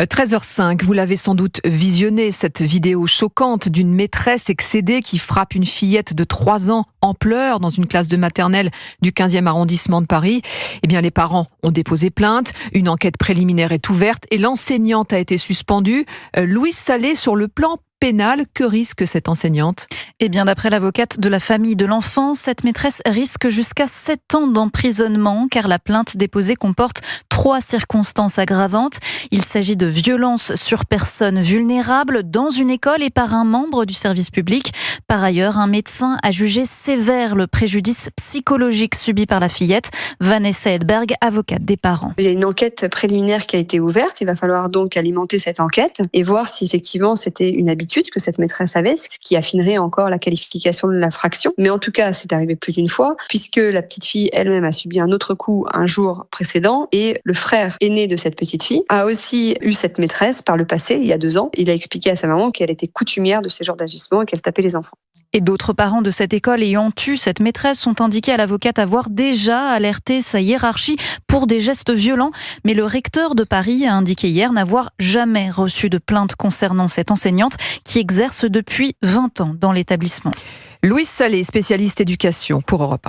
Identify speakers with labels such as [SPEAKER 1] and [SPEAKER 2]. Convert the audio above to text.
[SPEAKER 1] 13h05, vous l'avez sans doute visionné, cette vidéo choquante d'une maîtresse excédée qui frappe une fillette de 3 ans en pleurs dans une classe de maternelle du 15e arrondissement de Paris. Eh bien, les parents ont déposé plainte, une enquête préliminaire est ouverte et l'enseignante a été suspendue. Louise Salé, sur le plan pénal, que risque cette enseignante ?
[SPEAKER 2] Eh bien, d'après l'avocate de la famille de l'enfant, cette maîtresse risque jusqu'à 7 ans d'emprisonnement car la plainte déposée comporte 3 circonstances aggravantes. Il s'agit de violences sur personnes vulnérables dans une école et par un membre du service public. Par ailleurs, un médecin a jugé sévère le préjudice psychologique subi par la fillette. Vanessa Edberg, avocate des parents.
[SPEAKER 3] Il y a une enquête préliminaire qui a été ouverte. Il va falloir donc alimenter cette enquête et voir si effectivement c'était une habitude que cette maîtresse avait, ce qui affinerait encore la qualification de l'infraction. Mais en tout cas, c'est arrivé plus d'une fois, puisque la petite fille elle-même a subi un autre coup un jour précédent et le frère aîné de cette petite fille a aussi eu cette maîtresse par le passé, il y a 2 ans. Il a expliqué à sa maman qu'elle était coutumière de ces genres d'agissements et qu'elle tapait les enfants.
[SPEAKER 2] Et d'autres parents de cette école ayant eu cette maîtresse ont indiqué à l'avocate avoir déjà alerté sa hiérarchie pour des gestes violents. Mais le recteur de Paris a indiqué hier n'avoir jamais reçu de plainte concernant cette enseignante qui exerce depuis 20 ans dans l'établissement.
[SPEAKER 1] Louise Salé, spécialiste éducation pour Europe 1.